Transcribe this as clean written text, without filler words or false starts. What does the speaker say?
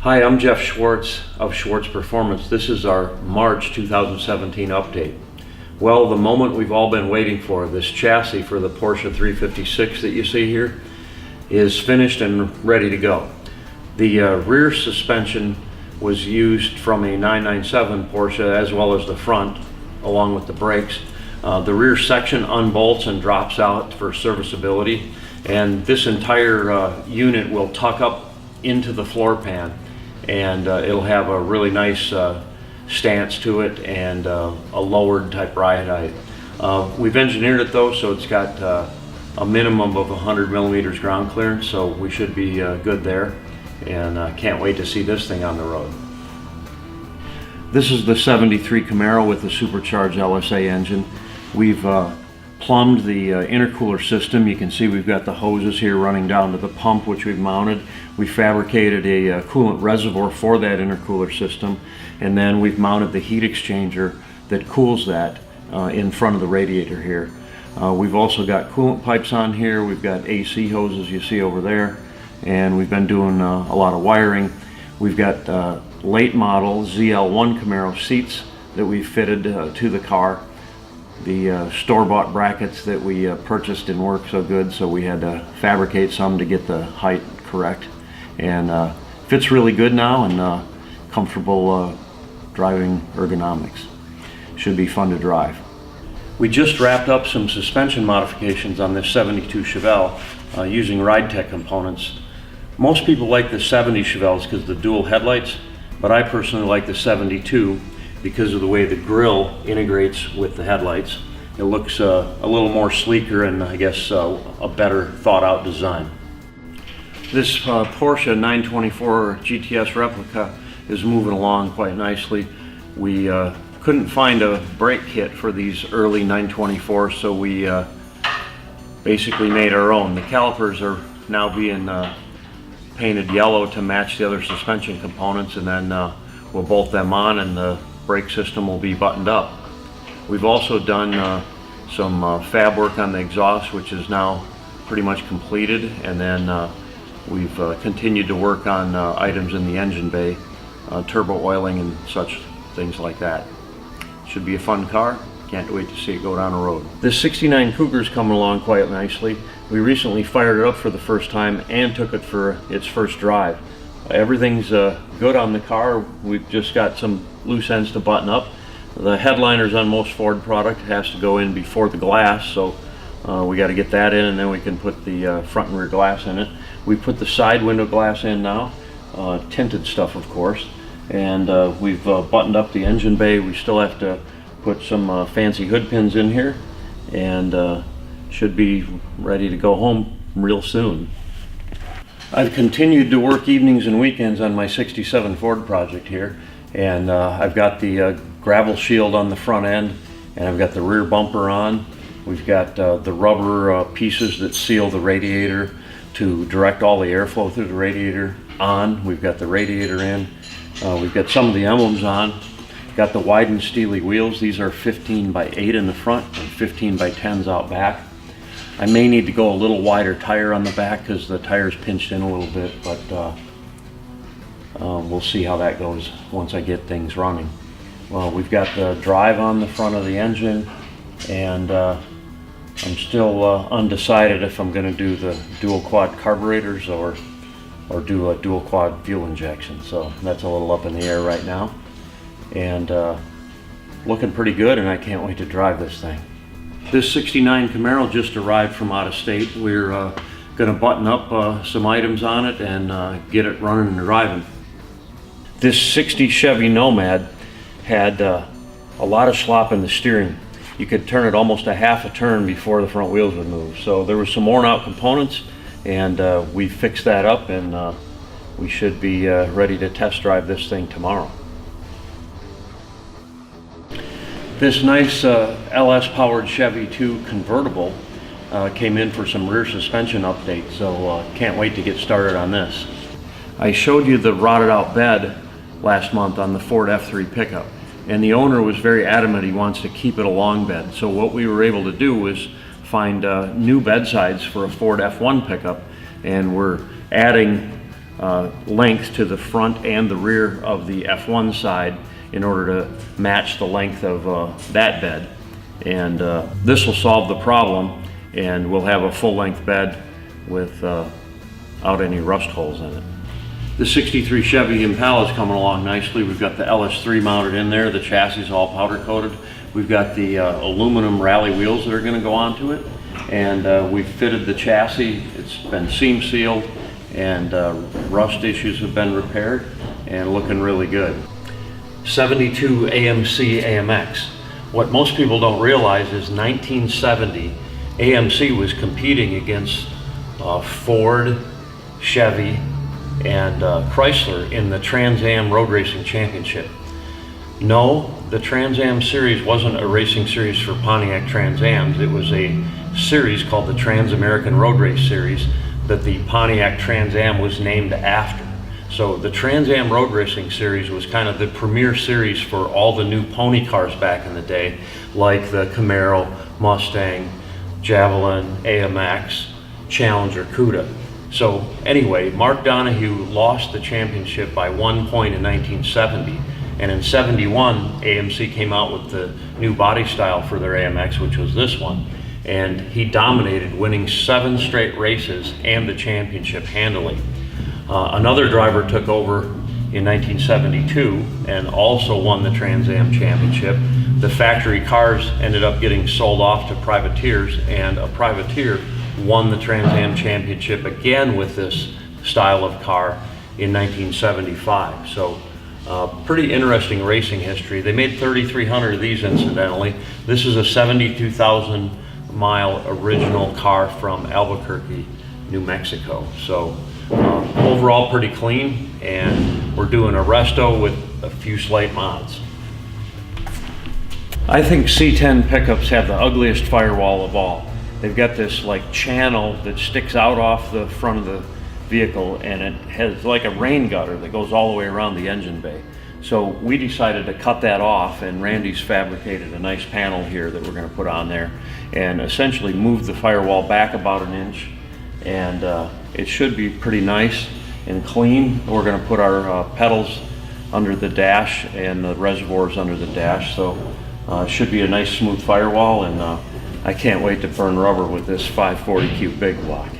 Hi, I'm Jeff Schwartz of Schwartz Performance. This is our March 2017 update. Well, the moment we've all been waiting for, this chassis for the Porsche 356 that you see here, is finished and ready to go. The rear suspension was used from a 997 Porsche as well as the front, along with the brakes. The rear section unbolts and drops out for serviceability, and this entire unit will tuck up into the floor pan, and it'll have a really nice stance to it and a lowered type ride height. We've engineered it though, so it's got a minimum of 100 millimeters ground clearance, so we should be good there, and can't wait to see this thing on the road. This is the 73 Camaro with the supercharged LSA engine. We've plumbed the intercooler system. You can see we've got the hoses here running down to the pump, which we've mounted. We fabricated a coolant reservoir for that intercooler system, and then we've mounted the heat exchanger that cools that in front of the radiator here. We've also got coolant pipes on here. We've got AC hoses you see over there, and we've been doing a lot of wiring. We've got late model ZL1 Camaro seats that we fitted to the car. The store-bought brackets that we purchased didn't work so good, so we had to fabricate some to get the height correct, and fits really good now, and comfortable driving ergonomics. Should be fun to drive. We just wrapped up some suspension modifications on this 72 Chevelle using RideTech components. Most people like the 70 Chevelles because of the dual headlights, but I personally like the 72 because of the way the grille integrates with the headlights. It looks a little more sleeker and I guess a better thought out design. This Porsche 924 GTS replica is moving along quite nicely. We couldn't find a brake kit for these early 924s, so we basically made our own. The calipers are now being painted yellow to match the other suspension components, and then we'll bolt them on and the brake system will be buttoned up. We've also done some fab work on the exhaust, which is now pretty much completed, and then we've continued to work on items in the engine bay, turbo oiling and such things like that. Should be a fun car. Can't wait to see it go down the road. This 69 Cougar's coming along quite nicely. We recently fired it up for the first time and took it for its first drive. Everything's good on the car. We've just got some loose ends to button up. The headliners on most Ford product has to go in before the glass, so we got to get that in, and then we can put the front and rear glass in it. We put the side window glass in now, tinted stuff of course, and we've buttoned up the engine bay. We still have to put some fancy hood pins in here, and should be ready to go home real soon. I've continued to work evenings and weekends on my 67 Ford project here, and I've got the gravel shield on the front end, and I've got the rear bumper on. We've got the rubber pieces that seal the radiator to direct all the airflow through the radiator on. We've got the radiator in. We've got some of the emblems on. Got the widened Steely wheels. These are 15 by 8 in the front and 15 by 10s out back. I may need to go a little wider tire on the back because the tire's pinched in a little bit, but we'll see how that goes once I get things running. Well, we've got the drive on the front of the engine, and I'm still undecided if I'm going to do the dual quad carburetors or do a dual quad fuel injection. So that's a little up in the air right now, and looking pretty good, and I can't wait to drive this thing. This 69 Camaro just arrived from out of state. We're going to button up some items on it and get it running and driving. This 60 Chevy Nomad had a lot of slop in the steering. You could turn it almost a half a turn before the front wheels would move. So there were some worn out components, and we fixed that up, and we should be ready to test drive this thing tomorrow. This nice LS powered Chevy 2 convertible came in for some rear suspension updates, so can't wait to get started on this. I showed you the rotted out bed last month on the Ford F3 pickup, and the owner was very adamant he wants to keep it a long bed. So what we were able to do was find new bed sides for a Ford F1 pickup, and we're adding length to the front and the rear of the F1 side in order to match the length of that bed. And this will solve the problem, and we'll have a full-length bed without any rust holes in it. The 63 Chevy Impala is coming along nicely. We've got the LS3 mounted in there. The chassis is all powder coated. We've got the aluminum rally wheels that are going to go onto it, and we've fitted the chassis. It's been seam sealed, and rust issues have been repaired, and looking really good. 72 AMC AMX. What most people don't realize is 1970 AMC was competing against Ford, Chevy, and Chrysler in the Trans Am Road Racing Championship. No, the Trans Am series wasn't a racing series for Pontiac Trans Ams. It was a series called the Trans American Road Race Series that the Pontiac Trans Am was named after. So the Trans Am Road Racing Series was kind of the premier series for all the new pony cars back in the day, like the Camaro, Mustang, Javelin, AMX, Challenger, Cuda. So anyway, Mark Donahue lost the championship by 1 point in 1970, and in 71 AMC came out with the new body style for their AMX, which was this one, and he dominated, winning 7 straight races and the championship handily. Another driver took over in 1972 and also won the Trans Am Championship. The factory cars ended up getting sold off to privateers, and a privateer won the Trans Am Championship again with this style of car in 1975. So pretty interesting racing history. They made 3,300 of these, incidentally. This is a 72,000 mile original car from Albuquerque, New Mexico. So overall pretty clean, and we're doing a resto with a few slight mods. I think C10 pickups have the ugliest firewall of all. They've got this like channel that sticks out off the front of the vehicle, and it has like a rain gutter that goes all the way around the engine bay. So we decided to cut that off, and Randy's fabricated a nice panel here that we're going to put on there and essentially move the firewall back about 1 inch, and it should be pretty nice and clean. We're going to put our pedals under the dash and the reservoirs under the dash, so it should be a nice smooth firewall, and I can't wait to burn rubber with this 540 cube big block.